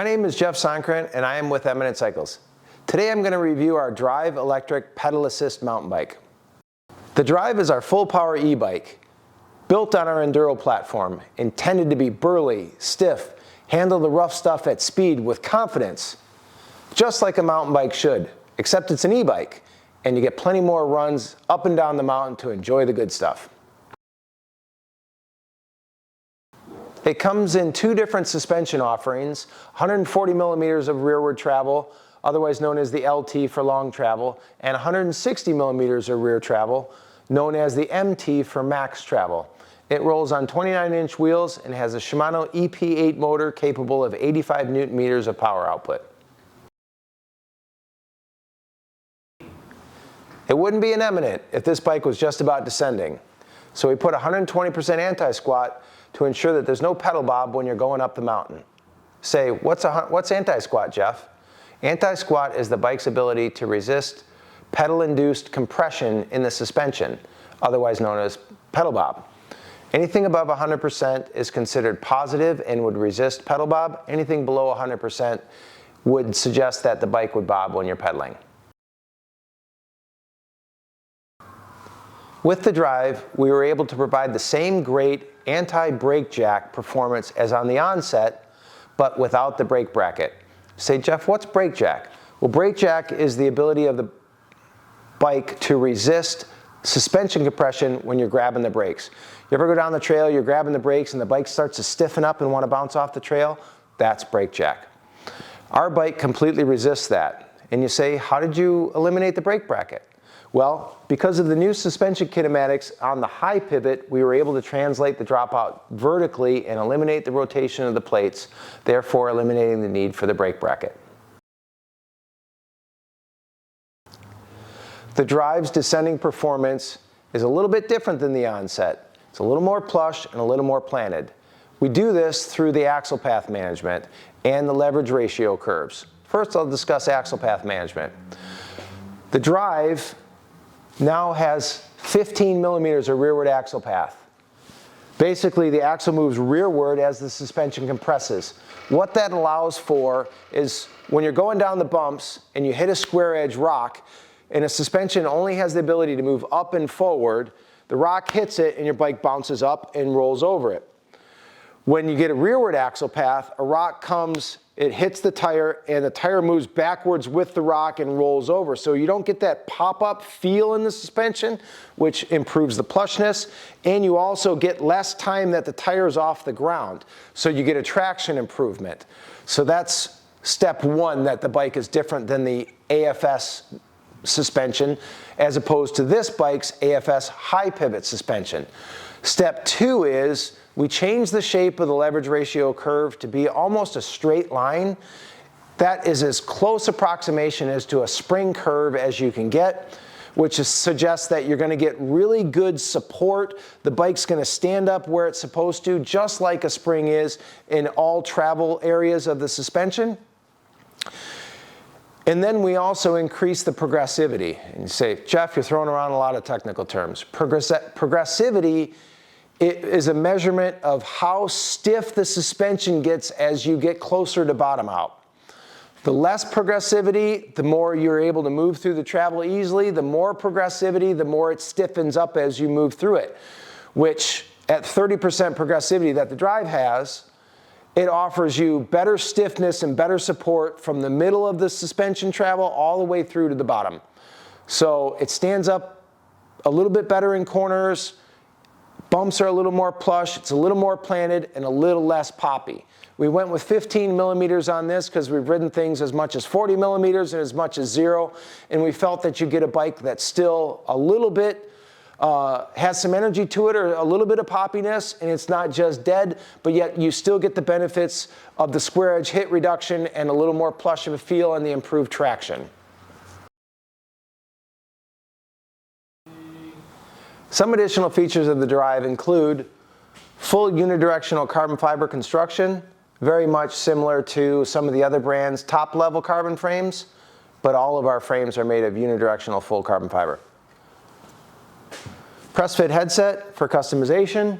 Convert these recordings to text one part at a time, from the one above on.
My name is Jeff Soncrant and I am with Eminent Cycles. Today I'm going to review our Drive electric pedal assist mountain bike. The Drive is our full power e-bike built on our enduro platform, intended to be burly, stiff, handle the rough stuff at speed with confidence, just like a mountain bike should, except it's an e-bike and you get plenty more runs up and down the mountain to enjoy the good stuff. It comes in two different suspension offerings, 140 millimeters of rearward travel, otherwise known as the LT for long travel, and 160 millimeters of rear travel, known as the MT for max travel. It rolls on 29-inch wheels and has a Shimano EP8 motor capable of 85 Newton meters of power output. It wouldn't be an Eminent if this bike was just about descending. So we put 120% anti-squat to ensure that there's no pedal bob when you're going up the mountain. Say, what's anti-squat, Jeff? Anti-squat is the bike's ability to resist pedal-induced compression in the suspension, otherwise known as pedal bob. Anything above 100% is considered positive and would resist pedal bob. Anything below 100% would suggest that the bike would bob when you're pedaling. With the Drive, we were able to provide the same great anti-brake jack performance as on the Onset, but without the brake bracket. Say, Jeff, what's brake jack? Well, brake jack is the ability of the bike to resist suspension compression when you're grabbing the brakes. You ever go down the trail, you're grabbing the brakes and the bike starts to stiffen up and want to bounce off the trail? That's brake jack. Our bike completely resists that. And you say, how did you eliminate the brake bracket? Well, because of the new suspension kinematics on the High-Pivot, we were able to translate the dropout vertically and eliminate the rotation of the plates, therefore eliminating the need for the brake bracket. The Drive's descending performance is a little bit different than the Onset. It's a little more plush and a little more planted. We do this through the axle path management and the leverage ratio curves. First, I'll discuss axle path management. The Drive now has 15 millimeters of rearward axle path. Basically, the axle moves rearward as the suspension compresses. What that allows for is when you're going down the bumps and you hit a square edge rock, and a suspension only has the ability to move up and forward, the rock hits it and your bike bounces up and rolls over it. When you get a rearward axle path, a rock comes, it hits the tire, and the tire moves backwards with the rock and rolls over. So you don't get that pop-up feel in the suspension, which improves the plushness, and you also get less time that the tire is off the ground. So you get a traction improvement. So that's step one, that the bike is different than the AFS suspension, as opposed to this bike's AFS High-Pivot suspension. Step two is we change the shape of the leverage ratio curve to be almost a straight line. That is as close approximation as to a spring curve as you can get, which suggests that you're going to get really good support. The bike's going to stand up where it's supposed to, just like a spring is in all travel areas of the suspension. And then we also increase the progressivity. And you say, Jeff, you're throwing around a lot of technical terms. Progressivity is a measurement of how stiff the suspension gets as you get closer to bottom out. The less progressivity, the more you're able to move through the travel easily. The more progressivity, the more it stiffens up as you move through it, which at 30% progressivity that the Drive has, it offers you better stiffness and better support from the middle of the suspension travel all the way through to the bottom. So it stands up a little bit better in corners, bumps are a little more plush, it's a little more planted, and a little less poppy. We went with 15 millimeters on this because we've ridden things as much as 40 millimeters and as much as 0, and we felt that you get a bike that's still a little bit has some energy to it, or a little bit of poppiness, and it's not just dead, but yet you still get the benefits of the square edge hit reduction and a little more plush of a feel and the improved traction. Some additional features of the Drive include full unidirectional carbon fiber construction, very much similar to some of the other brands' top-level carbon frames, but all of our frames are made of unidirectional full carbon fiber. Press fit headset for customization,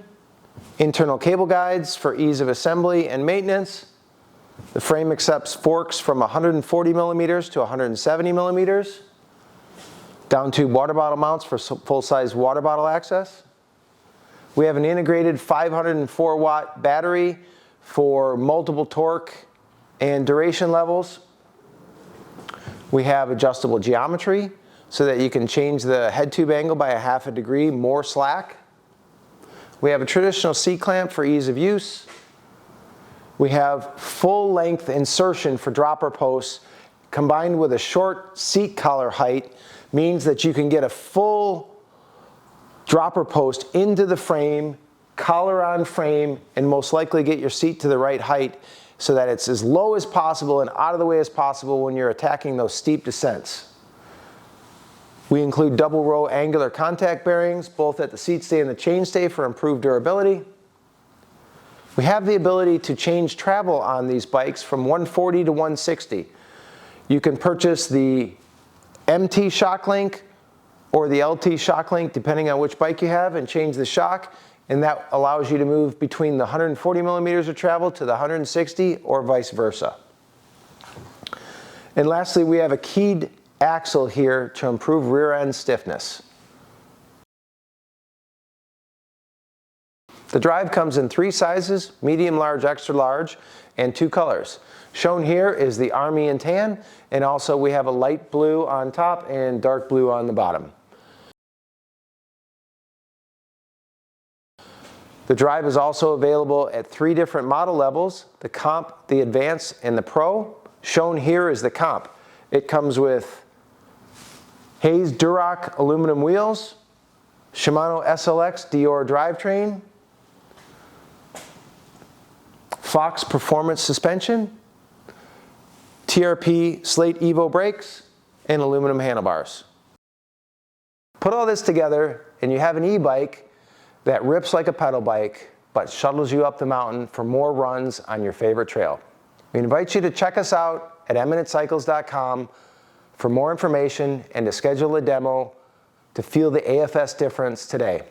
internal cable guides for ease of assembly and maintenance, The frame accepts forks from 140 millimeters to 170 millimeters, down to water bottle mounts for full-size water bottle access. We have an integrated 504 watt battery for multiple torque and duration levels. We have adjustable geometry so that you can change the head tube angle by 1/2 degree more slack. We have a traditional C-clamp for ease of use. We have full length insertion for dropper posts combined with a short seat collar height means that you can get a full dropper post into the frame, collar on frame, and most likely get your seat to the right height so that it's as low as possible and out of the way as possible when you're attacking those steep descents. We include double row angular contact bearings both at the seat stay and the chainstay for improved durability. We have the ability to change travel on these bikes from 140 to 160. You can purchase the MT shock link or the LT shock link depending on which bike you have and change the shock, and that allows you to move between the 140 millimeters of travel to the 160 or vice versa. And lastly, we have a keyed axle here to improve rear end stiffness. The drive comes in 3 sizes, medium, large, extra large, and 2 colors. Shown here is the army and tan, and also we have a light blue on top and dark blue on the bottom. The drive is also available at 3 different model levels, the Comp, the Advance, and the Pro. Shown here is the Comp. It comes with Hayes Duroc aluminum wheels, Shimano SLX Dior drivetrain, Fox Performance suspension, TRP Slate Evo brakes, and aluminum handlebars. Put all this together and you have an e-bike that rips like a pedal bike but shuttles you up the mountain for more runs on your favorite trail. We invite you to check us out at eminentcycles.com for more information and to schedule a demo to feel the AFS difference today.